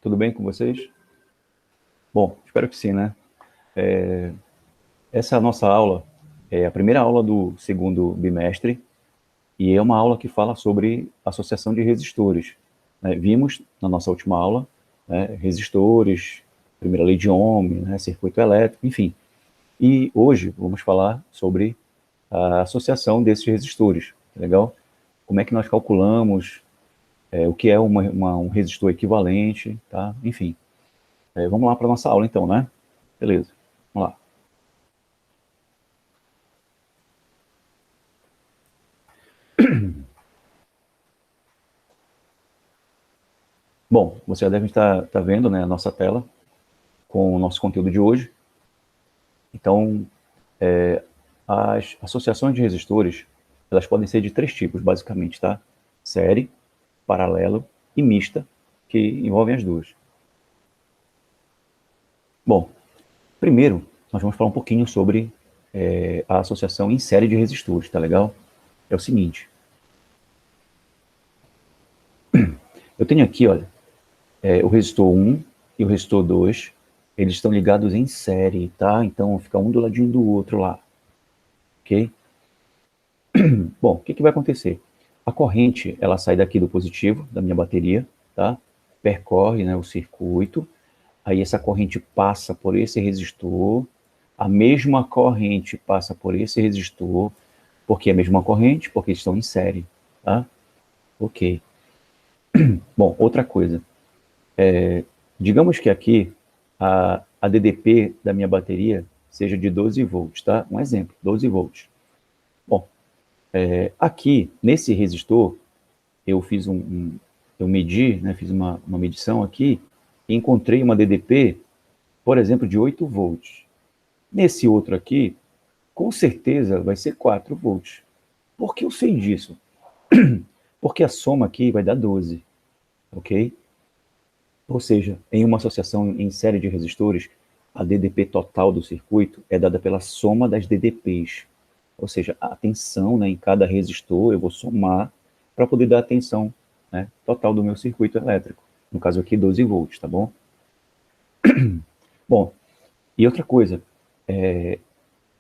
Tudo bem com vocês? Bom, espero que sim, né? Essa nossa aula é a primeira aula do segundo bimestre e é uma aula que fala sobre associação de resistores, né? Vimos na nossa última aula, né, resistores, primeira lei de Ohm, né, circuito elétrico, enfim. E hoje vamos falar sobre a associação desses resistores, tá legal? Como é que nós calculamos, o que é um resistor equivalente, tá? Enfim. Vamos lá para a nossa aula então, né? Beleza, vamos lá. Bom, você já deve estar vendo, né, a nossa tela com o nosso conteúdo de hoje. Então, as associações de resistores, elas podem ser de três tipos, basicamente, tá? Série, paralelo e mista, que envolvem as duas. Bom, primeiro, nós vamos falar um pouquinho sobre a associação em série de resistores, tá legal? É o seguinte, eu tenho aqui, olha, o resistor 1 e o resistor 2, eles estão ligados em série, tá? Então, fica um do ladinho do outro lá, ok? Bom, o que vai acontecer? A corrente, ela sai daqui do positivo, da minha bateria, tá? Percorre, né, o circuito, aí essa corrente passa por esse resistor, a mesma corrente passa por esse resistor, porque é a mesma corrente, porque eles estão em série, tá? Ok. Bom, outra coisa, digamos que aqui a DDP da minha bateria seja de 12 volts, tá? Um exemplo, 12 volts. Bom, aqui, nesse resistor, eu fiz eu medi, né, fiz uma medição aqui, e encontrei uma DDP, por exemplo, de 8 volts. Nesse outro aqui, com certeza vai ser 4 volts. Por que eu sei disso? Porque a soma aqui vai dar 12, ok? Ou seja, em uma associação em série de resistores, a DDP total do circuito é dada pela soma das DDPs. Ou seja, a tensão, né, em cada resistor eu vou somar para poder dar a tensão, né, total do meu circuito elétrico. No caso aqui, 12 volts, tá bom? Bom, e outra coisa,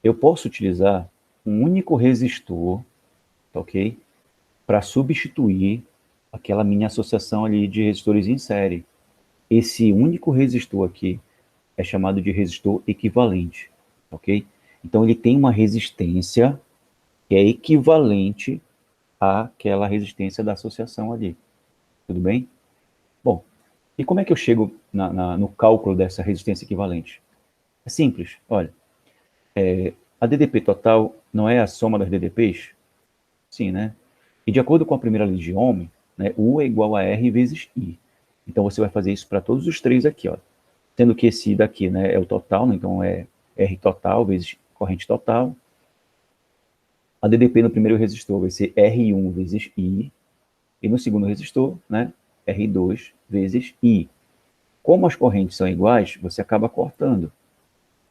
eu posso utilizar um único resistor, tá ok? Para substituir aquela minha associação ali de resistores em série. Esse único resistor aqui é chamado de resistor equivalente, ok? Então ele tem uma resistência que é equivalente àquela resistência da associação ali, tudo bem? Bom, e como é que eu chego no cálculo dessa resistência equivalente? É simples, olha, a DDP total não é a soma das DDPs? Sim, né? E de acordo com a primeira lei de Ohm, né, U é igual a R vezes I. Então você vai fazer isso para todos os três aqui, ó. Sendo que esse daqui, né, é o total, né, então é R total vezes corrente total. A DDP no primeiro resistor vai ser R1 vezes I, e no segundo resistor, né, R2 vezes I. Como as correntes são iguais, você acaba cortando,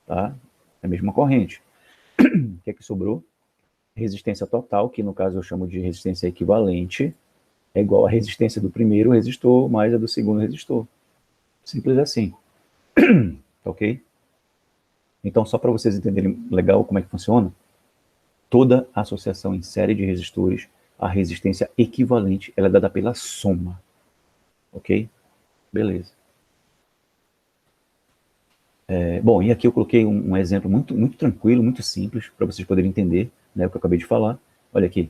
tá? É a mesma corrente. O que é que sobrou? Resistência total, que no caso eu chamo de resistência equivalente, é igual à resistência do primeiro resistor mais a do segundo resistor. Simples assim. Ok? Então, só para vocês entenderem legal como é que funciona, toda associação em série de resistores, a resistência equivalente, ela é dada pela soma. Ok? Beleza. Bom, e aqui eu coloquei um exemplo muito tranquilo, muito simples, para vocês poderem entender, né, o que eu acabei de falar. Olha aqui.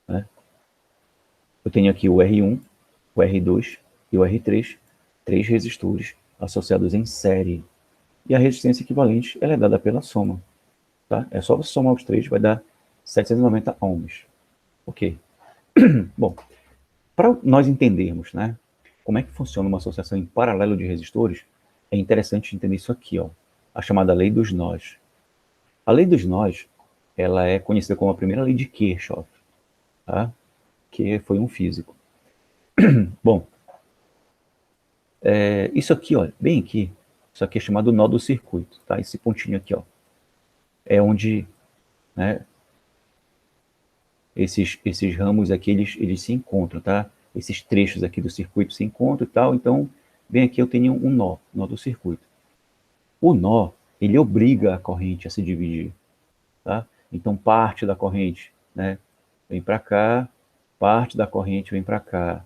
Né? Eu tenho aqui o R1, o R2 e o R3, três resistores associados em série. E a resistência equivalente ela é dada pela soma. Tá? É só você somar os três, vai dar 790 ohms. Ok. Bom, para nós entendermos, né, como é que funciona uma associação em paralelo de resistores, é interessante entender isso aqui, ó, a chamada lei dos nós. A lei dos nós, ela é conhecida como a primeira lei de Kirchhoff, tá? Que foi um físico. Bom, isso aqui, ó, bem aqui, isso aqui é chamado nó do circuito, tá? Esse pontinho aqui, ó, é onde, né, esses ramos aqui, eles se encontram, tá? Esses trechos aqui do circuito se encontram e tal, então bem aqui eu tenho um nó do circuito. O nó, ele obriga a corrente a se dividir, tá? Então, parte da corrente, né, vem para cá, parte da corrente vem para cá,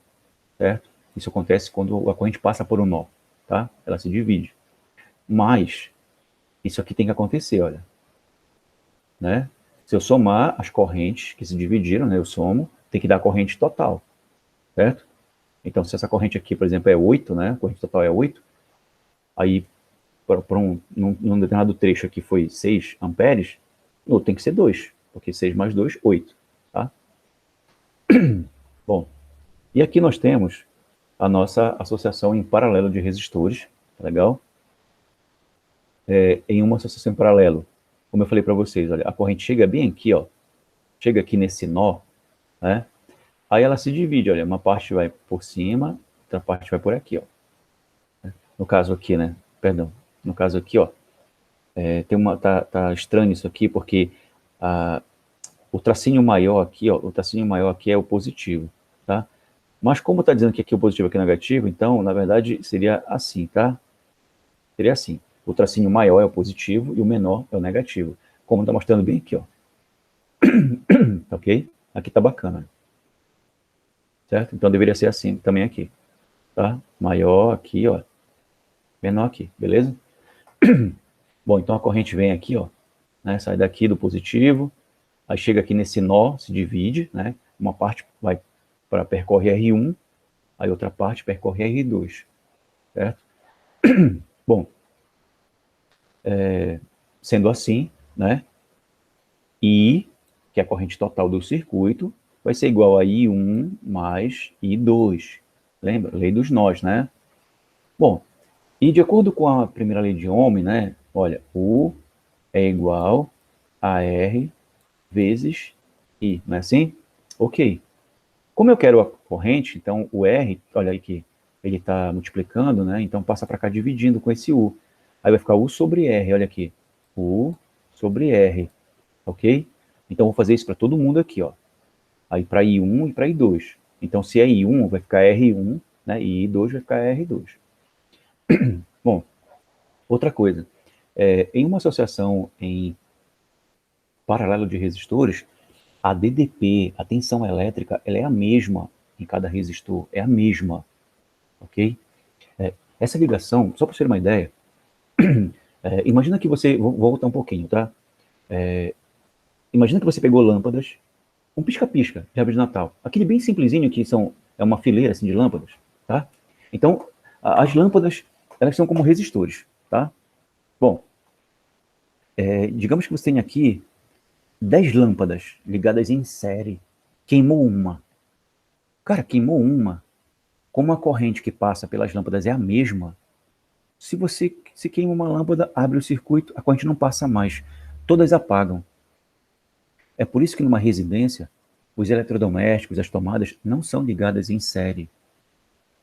certo? Isso acontece quando a corrente passa por um nó, tá? Ela se divide. Mas, isso aqui tem que acontecer, olha, né? Se eu somar as correntes que se dividiram, né, eu somo, tem que dar a corrente total, certo? Então, se essa corrente aqui, por exemplo, é 8, né, a corrente total é 8, aí, num determinado trecho aqui foi 6 amperes, no outro tem que ser 2, porque 6 mais 2, 8, tá? Bom, e aqui nós temos a nossa associação em paralelo de resistores, tá legal? Em uma associação em paralelo, como eu falei para vocês, olha, a corrente chega bem aqui, ó, chega aqui nesse nó, né? Aí ela se divide, olha, uma parte vai por cima, outra parte vai por aqui, ó. No caso aqui, né? Perdão. No caso aqui, ó, tá estranho isso aqui, porque o tracinho maior aqui, ó, o tracinho maior aqui é o positivo, tá? Mas como tá dizendo que aqui é o positivo, aqui é o negativo, então, na verdade, seria assim, tá? Seria assim. O tracinho maior é o positivo e o menor é o negativo. Como tá mostrando bem aqui, ó. Ok? Aqui tá bacana. Certo? Então deveria ser assim também aqui, tá? Maior aqui, ó. Menor aqui, beleza? Bom, então a corrente vem aqui, ó, né? Sai daqui do positivo, aí chega aqui nesse nó, se divide, né? Uma parte vai para percorre R1, aí outra parte percorre R2, certo? Bom, sendo assim, né? I, que é a corrente total do circuito, vai ser igual a I1 mais I2. Lembra? Lei dos nós, né? Bom, e de acordo com a primeira lei de Ohm, né? Olha, U é igual a R vezes I, não é assim? Ok. Como eu quero a corrente, então o R, olha aí que ele está multiplicando, né? Então passa para cá dividindo com esse U. Aí vai ficar U sobre R, olha aqui. U sobre R, ok? Então vou fazer isso para todo mundo aqui, ó. Aí para I1 e para I2. Então se é I1 vai ficar R1, né? E I2 vai ficar R2. Bom, outra coisa. Em uma associação em paralelo de resistores, a DDP, a tensão elétrica, ela é a mesma em cada resistor, é a mesma, ok? Essa ligação, só para você ter uma ideia, imagina que você, vou voltar um pouquinho, tá? Imagina que você pegou lâmpadas, um pisca-pisca de árvore de Natal, aquele bem simplesinho que é uma fileira assim de lâmpadas, tá? Então, as lâmpadas, elas são como resistores, tá? Bom, digamos que você tem aqui 10 lâmpadas ligadas em série, queimou uma. Cara, queimou uma. Como a corrente que passa pelas lâmpadas é a mesma, se queima uma lâmpada, abre o circuito, a corrente não passa mais. Todas apagam. É por isso que numa residência, os eletrodomésticos, as tomadas, não são ligadas em série.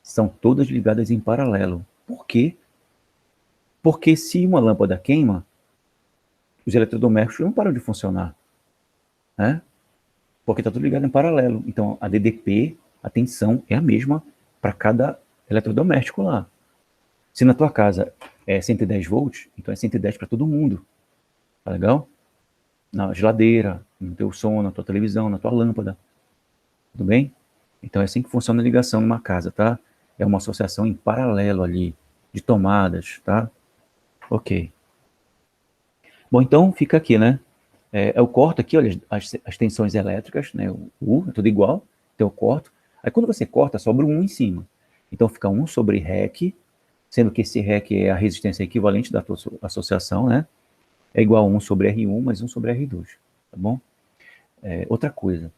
São todas ligadas em paralelo. Por quê? Porque se uma lâmpada queima, os eletrodomésticos não param de funcionar, né? Porque está tudo ligado em paralelo. Então, a DDP, a tensão, é a mesma para cada eletrodoméstico lá. Se na tua casa é 110 volts, então é 110 para todo mundo. Tá legal? Na geladeira, no teu som, na tua televisão, na tua lâmpada. Tudo bem? Então é assim que funciona a ligação numa casa, tá? É uma associação em paralelo ali, de tomadas, tá? Ok. Bom, então fica aqui, né? Eu corto aqui, olha, as tensões elétricas, né? O U é tudo igual, então eu corto. Aí quando você corta, sobra um em cima. Então fica 1 sobre REC, sendo que esse REC é a resistência equivalente da tua associação, né? É igual a 1 sobre R1 mais 1 sobre R2, tá bom? Outra coisa,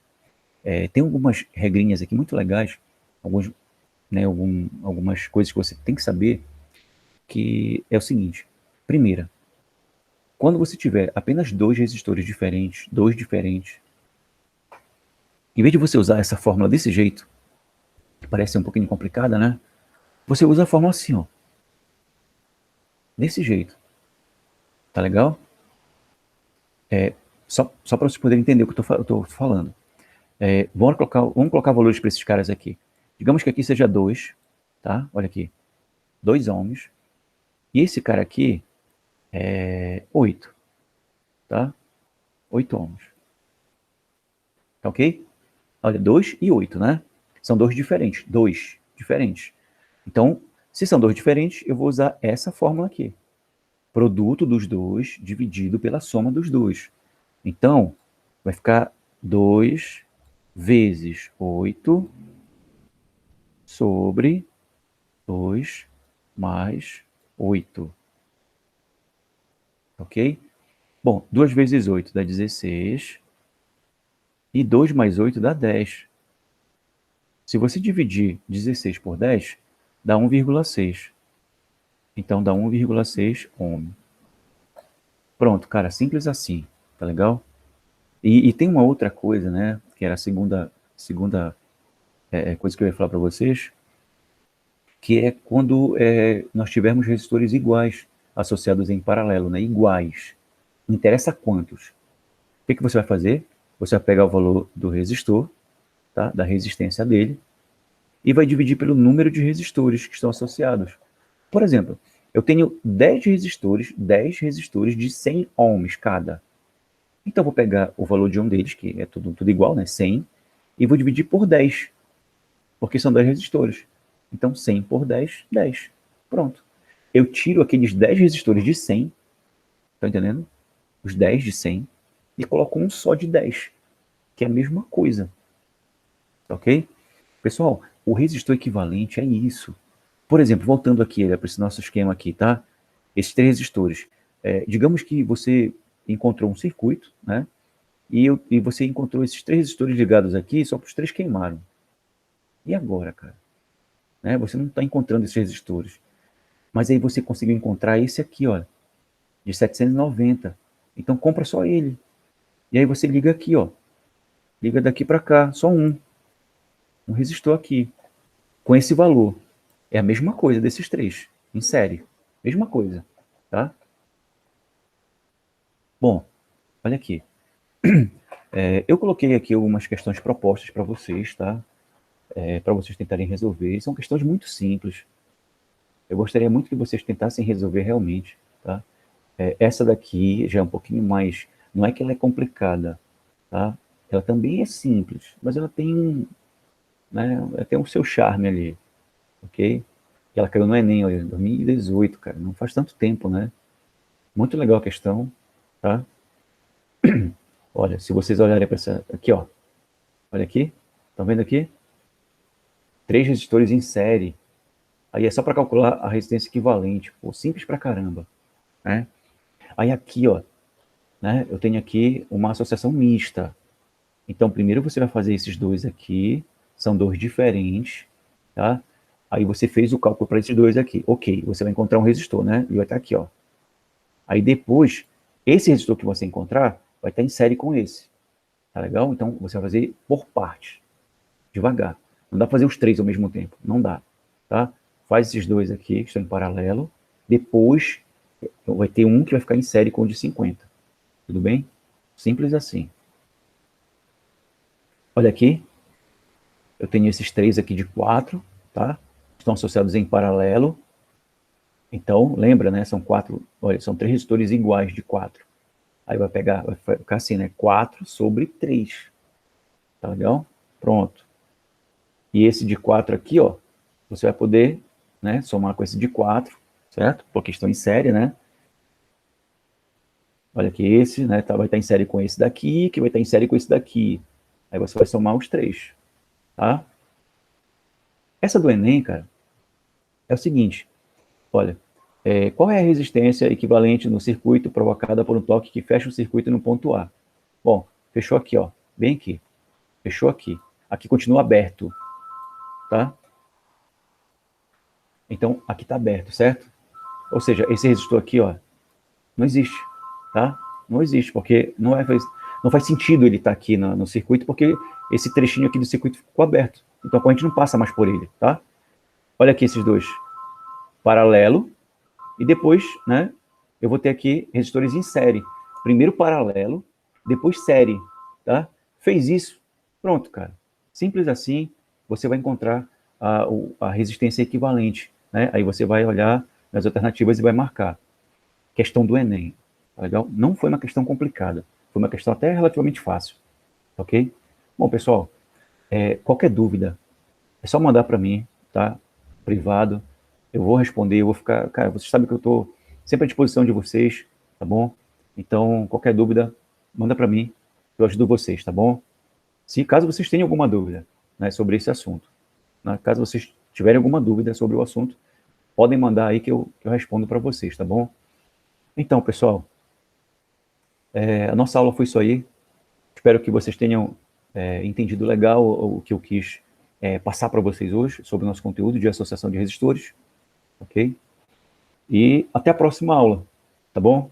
tem algumas regrinhas aqui muito legais, algumas coisas que você tem que saber, que é o seguinte. Primeira, quando você tiver apenas dois resistores diferentes, em vez de você usar essa fórmula desse jeito, que parece um pouquinho complicada, né? Você usa a fórmula assim, ó. Desse jeito. Tá legal? Só para vocês poderem entender o que eu tô falando. Vamos colocar valores para esses caras aqui. Digamos que aqui seja 2, tá? Olha aqui. 2 ohms. E esse cara aqui é 8, tá? 8 ohms. Tá ok? Olha, 2 e 8, né? São dois diferentes. Dois diferentes. Então, se são dois diferentes, eu vou usar essa fórmula aqui. Produto dos dois dividido pela soma dos dois. Então, vai ficar 2 vezes 8 sobre 2 mais 8. Ok? Bom, 2 vezes 8 dá 16. E 2 mais 8 dá 10. Se você dividir 16 por 10, dá 1,6. Então dá 1,6 ohm. Pronto, cara, simples assim, tá legal? E tem uma outra coisa, né, que era a segunda coisa que eu ia falar para vocês, que é quando nós tivermos resistores iguais, associados em paralelo, né, iguais. Não interessa quantos. O que você vai fazer? Você vai pegar o valor do resistor, tá, da resistência dele, e vai dividir pelo número de resistores que estão associados. Por exemplo, eu tenho 10 resistores de 100 ohms cada. Então, eu vou pegar o valor de um deles, que é tudo igual, né, 100, e vou dividir por 10, porque são 10 resistores. Então, 100 por 10, 10. Pronto. Eu tiro aqueles 10 resistores de 100, tá entendendo? Os 10 de 100, e coloco um só de 10, que é a mesma coisa. Ok? Pessoal, o resistor equivalente é isso. Por exemplo, voltando aqui para esse nosso esquema aqui, tá? Esses três resistores. Digamos que você encontrou um circuito, né? E você encontrou esses três resistores ligados aqui, só que os três queimaram. E agora, cara? Né? Você não está encontrando esses resistores. Mas aí você conseguiu encontrar esse aqui, ó, de 790. Então compra só ele. E aí você liga aqui, ó. Liga daqui para cá, só um resistor aqui, com esse valor. É a mesma coisa desses três, em série. Mesma coisa, tá? Bom, olha aqui. Eu coloquei aqui algumas questões propostas para vocês, tá? Para vocês tentarem resolver. São questões muito simples. Eu gostaria muito que vocês tentassem resolver realmente, tá? Essa daqui já é um pouquinho mais... Não é que ela é complicada, tá? Ela também é simples, mas ela tem, né, ela tem o seu charme ali, ok? E ela caiu no Enem, olha, em 2018, cara. Não faz tanto tempo, né? Muito legal a questão, tá? Olha, se vocês olharem para essa... Aqui, ó. Olha aqui. Estão vendo aqui? 3 resistores em série. Aí é só para calcular a resistência equivalente. Pô, simples pra caramba, né? Aí aqui, ó, né, eu tenho aqui uma associação mista. Então, primeiro você vai fazer esses dois aqui. São dois diferentes, tá? Aí você fez o cálculo para esses dois aqui. Ok, você vai encontrar um resistor, né? E vai estar aqui, ó. Aí depois, esse resistor que você encontrar vai estar em série com esse. Tá legal? Então, você vai fazer por parte, devagar. Não dá para fazer os três ao mesmo tempo. Não dá, tá? Faz esses dois aqui, que estão em paralelo. Depois, vai ter um que vai ficar em série com o de 50. Tudo bem? Simples assim. Olha aqui. Eu tenho esses três aqui de 4, tá? Estão associados em paralelo. Então, lembra, né? São 4, olha, são 3 resistores iguais de 4. Aí vai ficar assim, né? 4 sobre 3. Tá legal? Pronto. E esse de 4 aqui, ó, você vai poder, né, somar com esse de 4, certo? Porque estão em série, né? Olha que esse, né, vai estar em série com esse daqui, que vai estar em série com esse daqui. Aí você vai somar os 3, tá? Essa do Enem, cara, é o seguinte, olha, qual é a resistência equivalente no circuito provocada por um toque que fecha o circuito no ponto A? Bom, fechou aqui, ó, bem aqui. Fechou aqui. Aqui continua aberto, tá? Então, aqui está aberto, certo? Ou seja, esse resistor aqui, ó, não existe, tá? Não existe, porque não faz sentido ele estar aqui no circuito, porque esse trechinho aqui do circuito ficou aberto. Então a corrente não passa mais por ele, tá? Olha aqui esses dois. Paralelo, e depois, né, eu vou ter aqui resistores em série. Primeiro paralelo, depois série, tá? Fez isso, pronto, cara. Simples assim, você vai encontrar a resistência equivalente né? Aí você vai olhar nas alternativas e vai marcar. Questão do Enem, tá legal? Não foi uma questão complicada, foi uma questão até relativamente fácil, ok? Bom, pessoal, qualquer dúvida, é só mandar para mim, tá? Privado, eu vou responder, eu vou ficar... Cara, vocês sabem que eu estou sempre à disposição de vocês, tá bom? Então, qualquer dúvida, manda para mim, eu ajudo vocês, tá bom? Se caso vocês tenham alguma dúvida, né, sobre esse assunto, né, caso vocês tiverem alguma dúvida sobre o assunto, podem mandar aí que eu respondo para vocês, tá bom? Então, pessoal, a nossa aula foi isso aí. Espero que vocês tenham entendido legal o que eu quis passar para vocês hoje sobre o nosso conteúdo de associação de resistores, ok? E até a próxima aula, tá bom?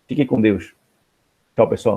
Fiquem com Deus. Tchau, pessoal.